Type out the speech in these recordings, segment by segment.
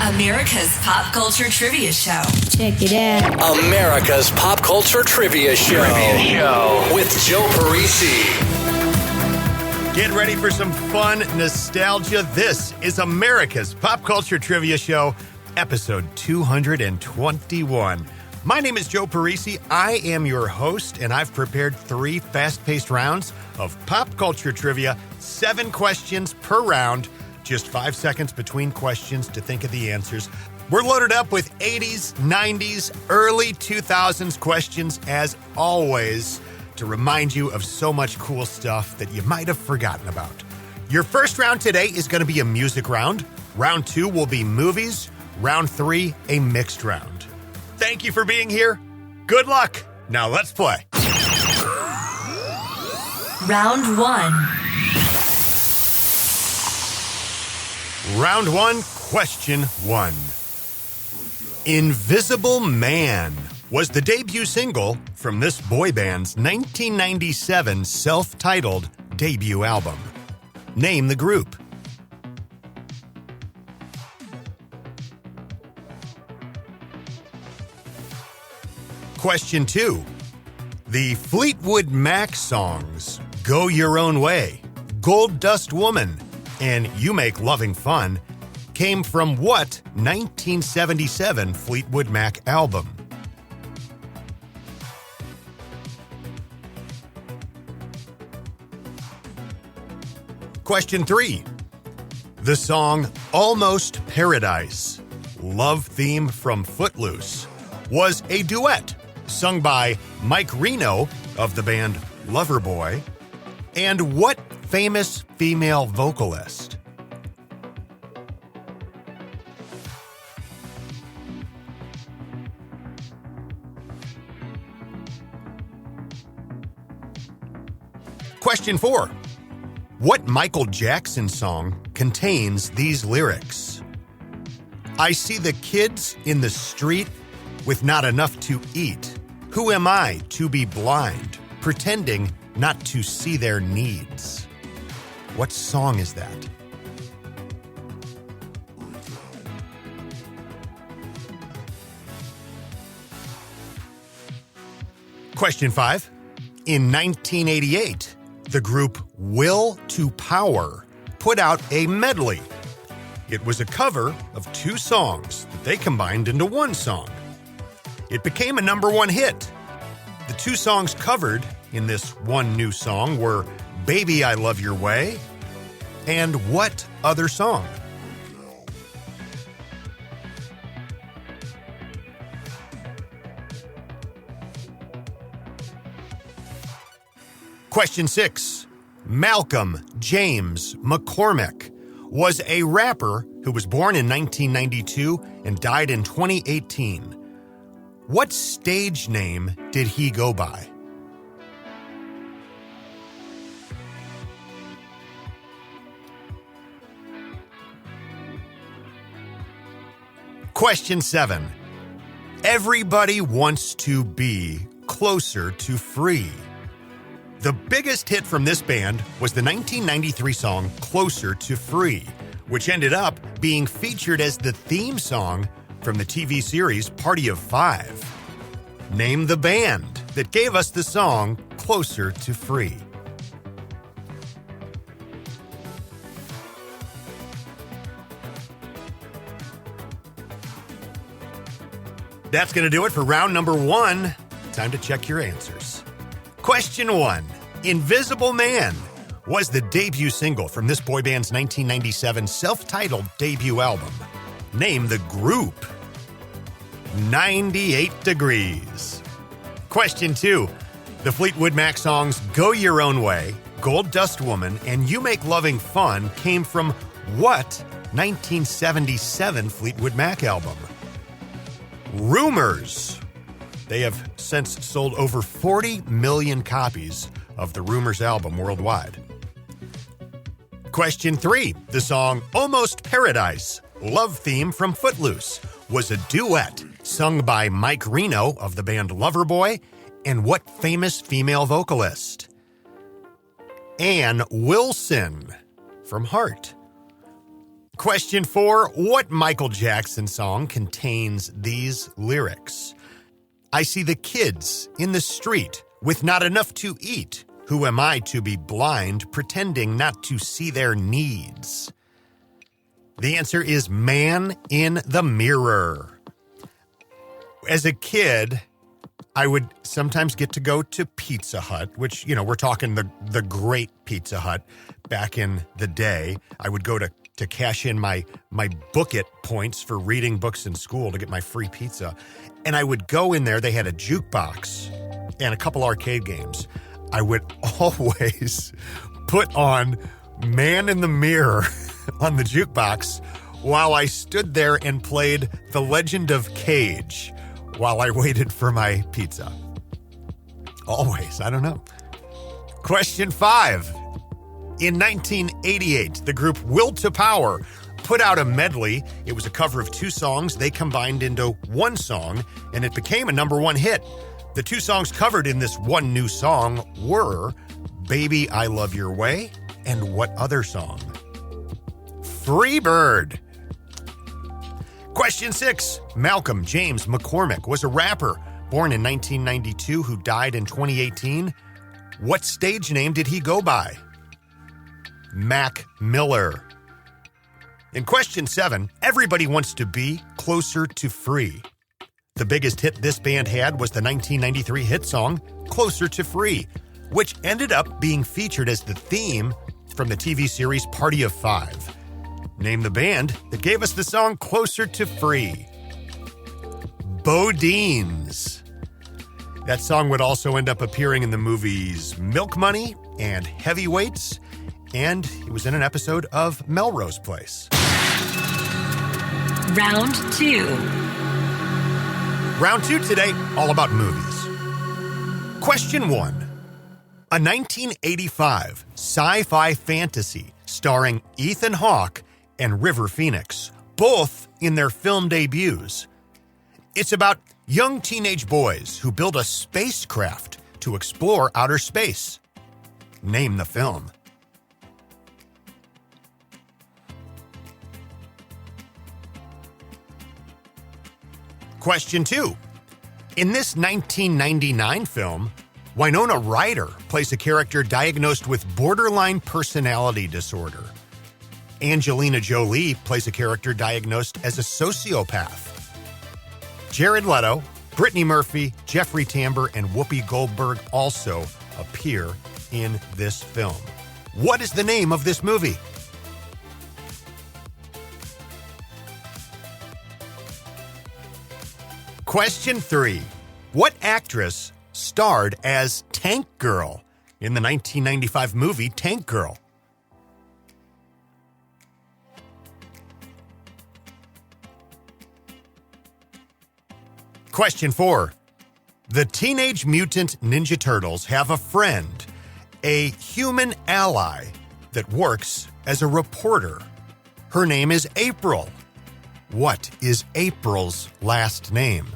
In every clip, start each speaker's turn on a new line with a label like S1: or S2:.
S1: America's Pop Culture Trivia Show.
S2: Check it out.
S3: America's Pop Culture Trivia Show. With Joe Parisi.
S4: Get ready for some fun nostalgia. This is America's Pop Culture Trivia Show, episode 221. My name is Joe Parisi. I am your host, and I've prepared 3 fast-paced rounds of pop culture trivia, 7 questions per round, just 5 seconds between questions to think of the answers. We're loaded up with 80s, 90s, early 2000s questions, as always, to remind you of so much cool stuff that you might have forgotten about. Your first round today is going to be a music round. Round 2 will be movies. Round 3, a mixed round. Thank you for being here. Good luck. Now let's play.
S1: Round 1.
S4: Round 1, question 1. Invisible Man was the debut single from this boy band's 1997 self-titled debut album. Name the group. Question 2. The Fleetwood Mac songs Go Your Own Way, Gold Dust Woman, and You Make Loving Fun came from what 1977 Fleetwood Mac album? Question 3. The song Almost Paradise, love theme from Footloose, was a duet sung by Mike Reno of the band Loverboy and what famous female vocalist? Question 4. What Michael Jackson song contains these lyrics? I see the kids in the street with not enough to eat. Who am I to be blind, pretending not to see their needs? What song is that? Question 5. In 1988, the group Will to Power put out a medley. It was a cover of 2 songs that they combined into one song. It became a #1 hit. The 2 songs covered in this one new song were Baby I Love Your Way and what other song? Question 6. Malcolm James McCormick was a rapper who was born in 1992 and died in 2018. What stage name did he go by? Question 7. Everybody wants to be closer to free. The biggest hit from this band was the 1993 song Closer to Free, which ended up being featured as the theme song from the TV series Party of 5. Name the band that gave us the song Closer to Free. That's going to do it for round number 1. Time to check your answers. Question 1. Invisible Man was the debut single from this boy band's 1997 self-titled debut album. Name the group. 98 Degrees. Question 2. The Fleetwood Mac songs Go Your Own Way, Gold Dust Woman, and You Make Loving Fun came from what 1977 Fleetwood Mac album? Rumors. They have since sold over 40 million copies of the Rumors album worldwide. Question 3. The song Almost Paradise, love theme from Footloose, was a duet sung by Mike Reno of the band Loverboy and what famous female vocalist? Ann Wilson from Heart. Question 4. What Michael Jackson song contains these lyrics? I see the kids in the street with not enough to eat. Who am I to be blind, pretending not to see their needs? The answer is Man in the Mirror. As a kid, I would sometimes get to go to Pizza Hut, which, we're talking the great Pizza Hut back in the day. I would go to cash in my book it points for reading books in school to get my free pizza. And I would go in there. They had a jukebox and a couple arcade games. I would always put on Man in the Mirror on the jukebox while I stood there and played The Legend of Cage while I waited for my pizza. Always, I don't know. Question 5. In 1988, the group Will to Power put out a medley. It was a cover of 2 songs they combined into one song, and it became a #1 hit. The 2 songs covered in this one new song were Baby I Love Your Way and what other song? Freebird. Question 6. Malcolm James McCormick was a rapper born in 1992 who died in 2018. What stage name did he go by? Mac Miller. In question 7, everybody wants to be closer to free. The biggest hit this band had was the 1993 hit song, Closer to Free, which ended up being featured as the theme from the TV series Party of 5. Name the band that gave us the song Closer to Free. Bodines. That song would also end up appearing in the movies Milk Money and Heavyweights, and it was in an episode of Melrose Place.
S1: Round 2.
S4: Round 2 today, all about movies. Question 1. A 1985 sci-fi fantasy starring Ethan Hawke and River Phoenix, both in their film debuts. It's about young teenage boys who build a spacecraft to explore outer space. Name the film. Question 2. In this 1999 film, Winona Ryder plays a character diagnosed with borderline personality disorder. Angelina Jolie plays a character diagnosed as a sociopath. Jared Leto, Brittany Murphy, Jeffrey Tambor, and Whoopi Goldberg also appear in this film. What is the name of this movie? Question 3. What actress starred as Tank Girl in the 1995 movie Tank Girl? Question 4. The Teenage Mutant Ninja Turtles have a friend, a human ally that works as a reporter. Her name is April. What is April's last name?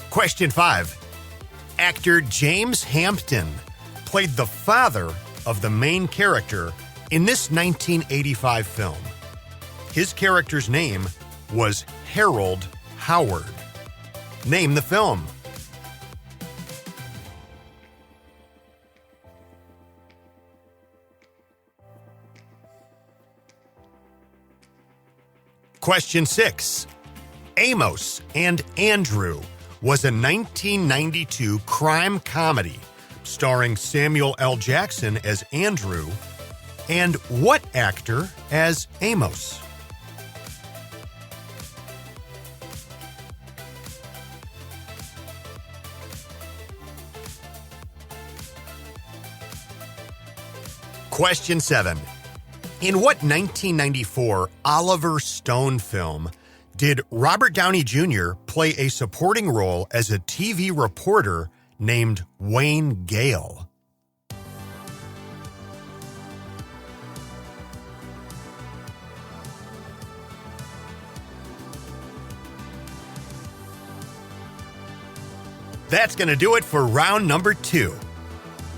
S4: Question 5. Actor James Hampton played the father of the main character in this 1985 film. His character's name was Harold Howard. Name the film. Question 6. Amos and Andrew was a 1992 crime comedy starring Samuel L. Jackson as Andrew and what actor as Amos? Question 7. In what 1994 Oliver Stone film did Robert Downey Jr. play a supporting role as a TV reporter named Wayne Gale? That's going to do it for round number 2.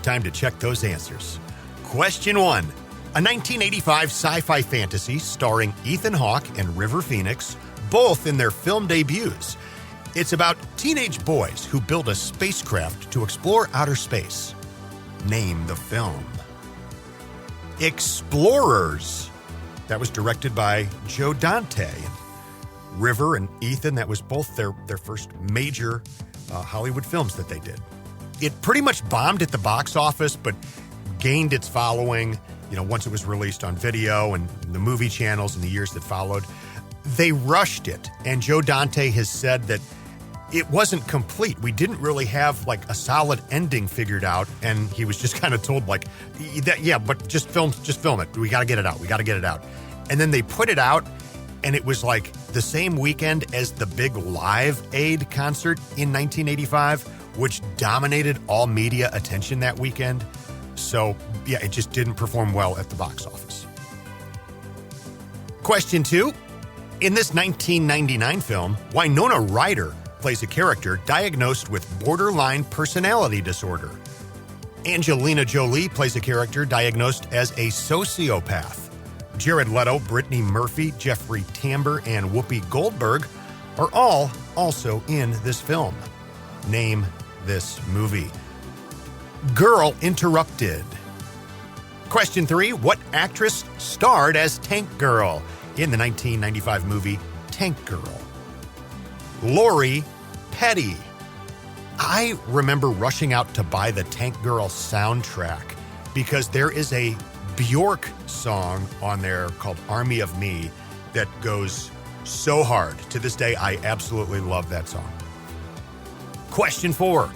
S4: Time to check those answers. Question 1. A 1985 sci-fi fantasy starring Ethan Hawke and River Phoenix, both in their film debuts. It's about teenage boys who build a spacecraft to explore outer space. Name the film. Explorers. That was directed by Joe Dante. River and Ethan, that was both their first major Hollywood films that they did. It pretty much bombed at the box office, but gained its following, once it was released on video and the movie channels in the years that followed. They rushed it, and Joe Dante has said that it wasn't complete. We didn't really have a solid ending figured out, and he was just kind of told but just film it. We got to get it out. And then they put it out, and it was the same weekend as the big Live Aid concert in 1985, which dominated all media attention that weekend. So, it just didn't perform well at the box office. Question 2. In this 1999 film, Winona Ryder plays a character diagnosed with borderline personality disorder. Angelina Jolie plays a character diagnosed as a sociopath. Jared Leto, Brittany Murphy, Jeffrey Tambor, and Whoopi Goldberg are all also in this film. Name this movie. Girl Interrupted. Question 3. What actress starred as Tank Girl in the 1995 movie Tank Girl? Lori Petty. I remember rushing out to buy the Tank Girl soundtrack because there is a Bjork song on there called Army of Me that goes so hard. To this day, I absolutely love that song. Question 4.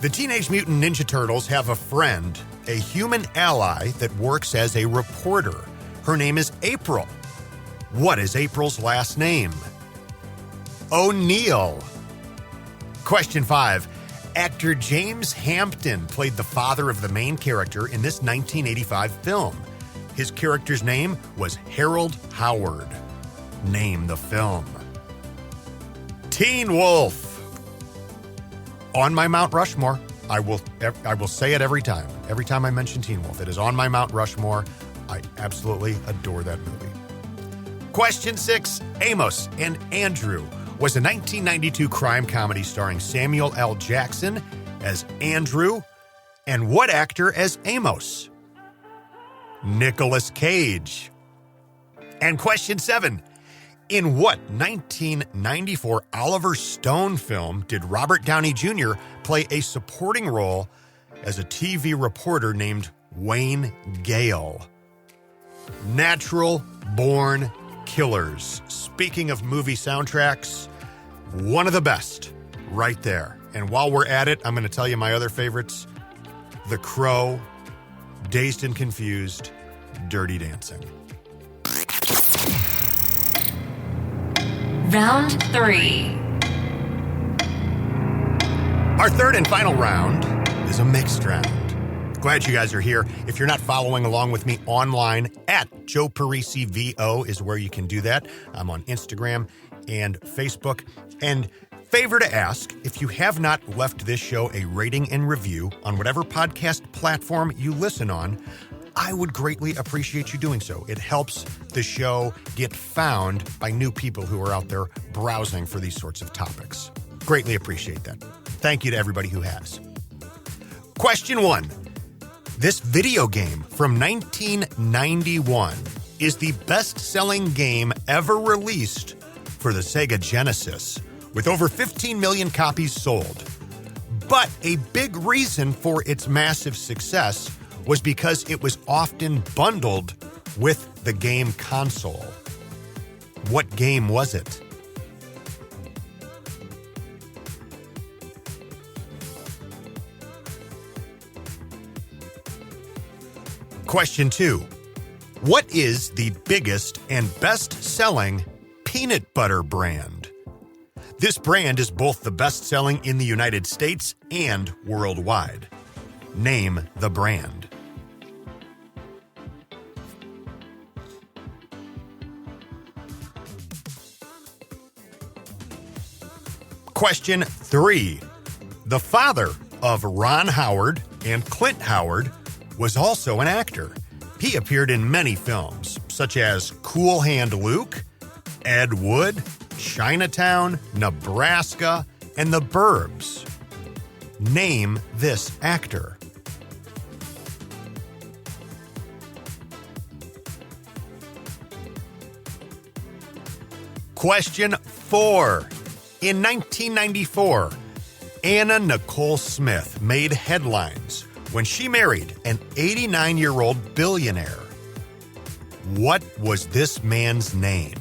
S4: The Teenage Mutant Ninja Turtles have a friend, a human ally that works as a reporter. Her name is April. What is April's last name? O'Neill. Question 5. Actor James Hampton played the father of the main character in this 1985 film. His character's name was Harold Howard. Name the film. Teen Wolf. On my Mount Rushmore. I will say it every time. Every time I mention Teen Wolf. It is on my Mount Rushmore. I absolutely adore that movie. Question 6. Amos and Andrew was a 1992 crime comedy starring Samuel L. Jackson as Andrew and what actor as Amos? Nicolas Cage. And question 7. In what 1994 Oliver Stone film did Robert Downey Jr. play a supporting role as a TV reporter named Wayne Gale? Natural Born Killers. Speaking of movie soundtracks, one of the best right there. And while we're at it, I'm going to tell you my other favorites. The Crow, Dazed and Confused, Dirty Dancing.
S1: Round 3.
S4: Our third and final round is a mixed round. Glad you guys are here. If you're not following along with me online, at Joe Parisi VO is where you can do that. I'm on Instagram and Facebook. And favor to ask, if you have not left this show a rating and review on whatever podcast platform you listen on, I would greatly appreciate you doing so. It helps the show get found by new people who are out there browsing for these sorts of topics. Greatly appreciate that. Thank you to everybody who has. Question 1. This video game from 1991 is the best-selling game ever released for the Sega Genesis, with over 15 million copies sold. But a big reason for its massive success was because it was often bundled with the game console. What game was it? Question 2. What is the biggest and best-selling peanut butter brand? This brand is both the best-selling in the United States and worldwide. Name the brand. Question 3. The father of Ron Howard and Clint Howard was also an actor. He appeared in many films, such as Cool Hand Luke, Ed Wood, Chinatown, Nebraska, and The Burbs. Name this actor. Question 4. In 1994, Anna Nicole Smith made headlines when she married an 89-year-old billionaire. What was this man's name?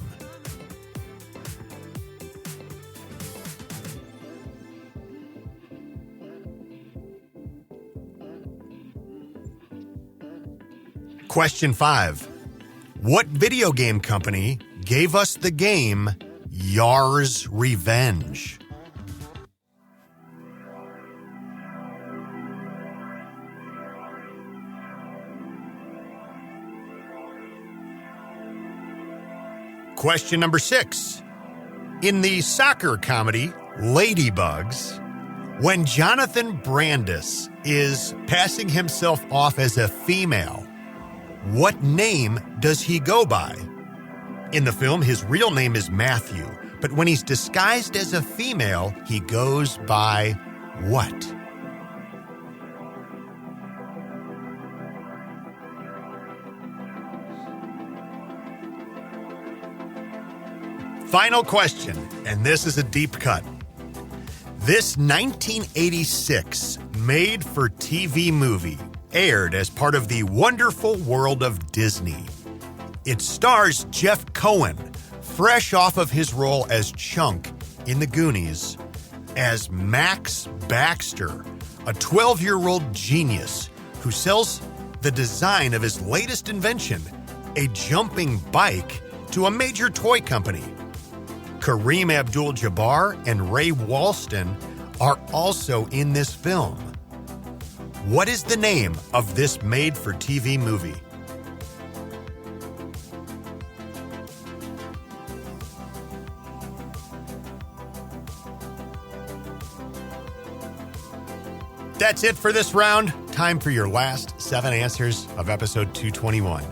S4: Question 5. What video game company gave us the game Yar's Revenge? Question number 6. In the soccer comedy Ladybugs, when Jonathan Brandis is passing himself off as a female, what name does he go by? In the film, his real name is Matthew, but when he's disguised as a female, he goes by what? Final question, and this is a deep cut. This 1986 made-for-TV movie aired as part of the Wonderful World of Disney. It stars Jeff Cohen, fresh off of his role as Chunk in The Goonies, as Max Baxter, a 12-year-old genius who sells the design of his latest invention, a jumping bike, to a major toy company. Kareem Abdul-Jabbar and Ray Walston are also in this film. What is the name of this made-for-TV movie? That's it for this round. Time for your last 7 answers of episode 221.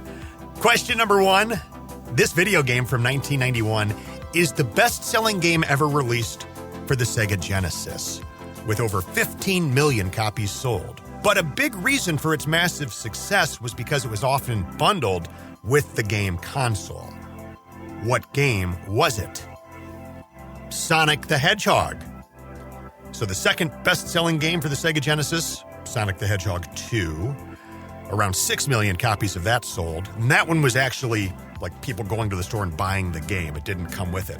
S4: Question number 1. This video game from 1991 is the best-selling game ever released for the Sega Genesis, with over 15 million copies sold. But a big reason for its massive success was because it was often bundled with the game console. What game was it? Sonic the Hedgehog. So the second best-selling game for the Sega Genesis, Sonic the Hedgehog 2, around 6 million copies of that sold. And that one was actually like people going to the store and buying the game. It didn't come with it.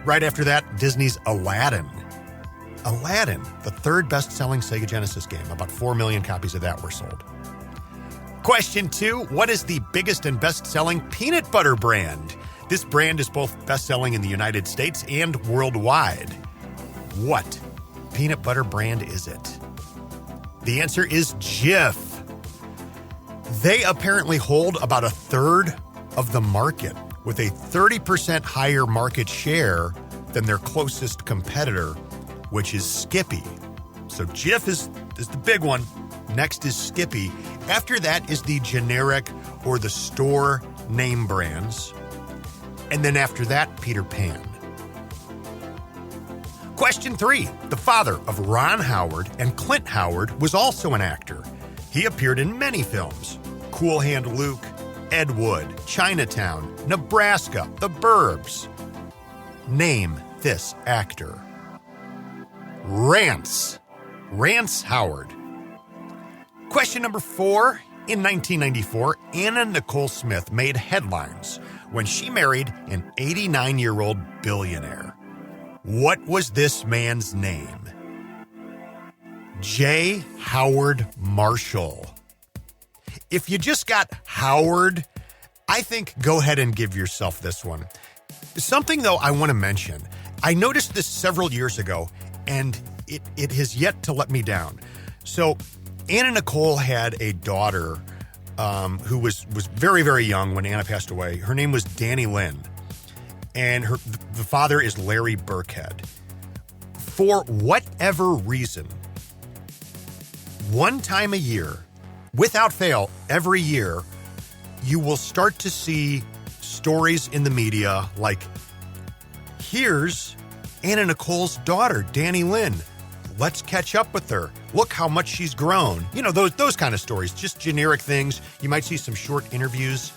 S4: Right after that, Disney's Aladdin. Aladdin, the third best-selling Sega Genesis game. About 4 million copies of that were sold. Question 2, what is the biggest and best-selling peanut butter brand? This brand is both best-selling in the United States and worldwide. What peanut butter brand is it? The answer is Jif. They apparently hold about a third of the market, with a 30% higher market share than their closest competitor, which is Skippy. So Jif is the big one. Next is Skippy. After that is the generic or the store name brands. And then after that, Peter Pan. Question 3. The father of Ron Howard and Clint Howard was also an actor. He appeared in many films: Cool Hand Luke, Ed Wood, Chinatown, Nebraska, The Burbs. Name this actor. Rance Howard. Question number 4. In 1994, Anna Nicole Smith made headlines when she married an 89-year-old billionaire. What was this man's name? J. Howard Marshall. If you just got Howard, I think go ahead and give yourself this one. Something, though, I want to mention. I noticed this several years ago, and it has yet to let me down. So Anna Nicole had a daughter who was very, very young when Anna passed away. Her name was Danny Lynn, and the father is Larry Burkhead. For whatever reason, one time a year, without fail, every year, you will start to see stories in the media like, here's Anna Nicole's daughter, Danny Lynn. Let's catch up with her. Look how much she's grown. You know, those kind of stories, just generic things. You might see some short interviews.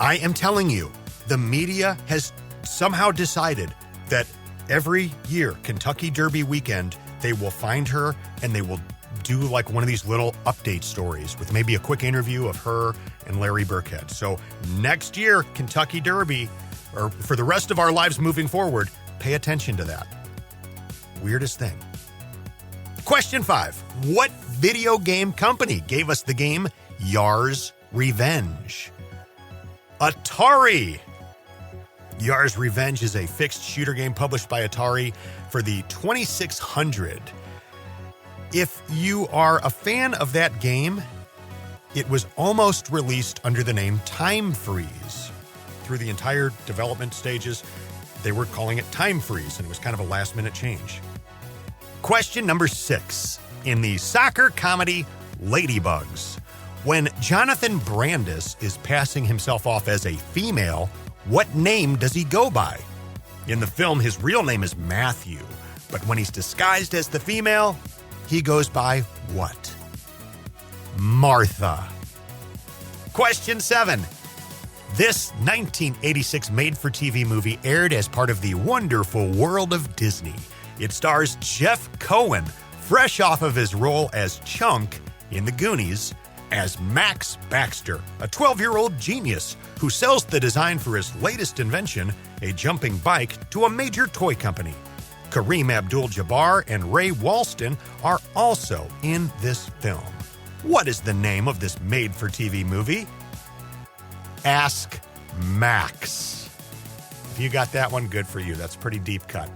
S4: I am telling you, the media has somehow decided that every year, Kentucky Derby weekend, they will find her and they will do like one of these little update stories with maybe a quick interview of her and Larry Burkhead. So next year, Kentucky Derby, or for the rest of our lives moving forward, pay attention to that. Weirdest thing. Question 5. What video game company gave us the game Yar's Revenge? Atari. Yar's Revenge is a fixed shooter game published by Atari for the 2600. If you are a fan of that game, it was almost released under the name Time Freeze. Through the entire development stages, they were calling it Time Freeze, and it was kind of a last-minute change. Question number 6. In the soccer comedy Ladybugs, when Jonathan Brandis is passing himself off as a female, what name does he go by? In the film, his real name is Matthew, but when he's disguised as the female, he goes by what? Martha. Question 7. This 1986 made-for-TV movie aired as part of the Wonderful World of Disney. It stars Jeff Cohen, fresh off of his role as Chunk in The Goonies, as Max Baxter, a 12-year-old genius who sells the design for his latest invention, a jumping bike, to a major toy company. Kareem Abdul-Jabbar and Ray Walston are also in this film. What is the name of this made-for-TV movie? Ask Max. If you got that one, good for you. That's a pretty deep cut.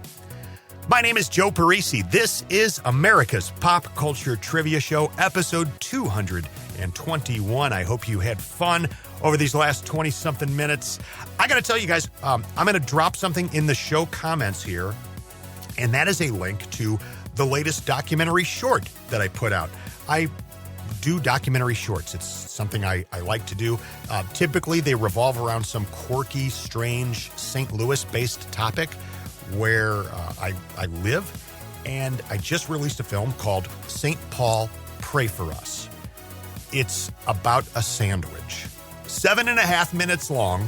S4: My name is Joe Parisi. This is America's Pop Culture Trivia Show, episode 221. I hope you had fun over these last 20-something minutes. I got to tell you guys, I'm going to drop something in the show comments here, and that is a link to the latest documentary short that I put out. I do documentary shorts. It's something I like to do. Typically, they revolve around some quirky, strange, St. Louis-based topic where I live, and I just released a film called St. Paul, Pray for Us. It's about a sandwich. 7.5 minutes long.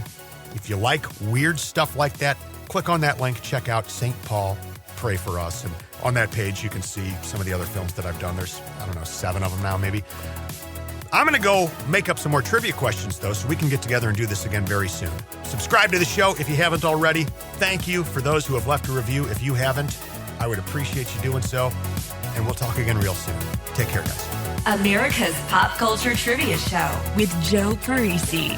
S4: If you like weird stuff like that, click on that link, check out St. Paul, Pray for Us, and on that page you can see some of the other films that I've done. There's, 7 of them now maybe. I'm going to go make up some more trivia questions, though, so we can get together and do this again very soon. Subscribe to the show if you haven't already. Thank you for those who have left a review. If you haven't, I would appreciate you doing so. And we'll talk again real soon. Take care, guys.
S1: America's Pop Culture Trivia Show
S2: with Joe Parisi.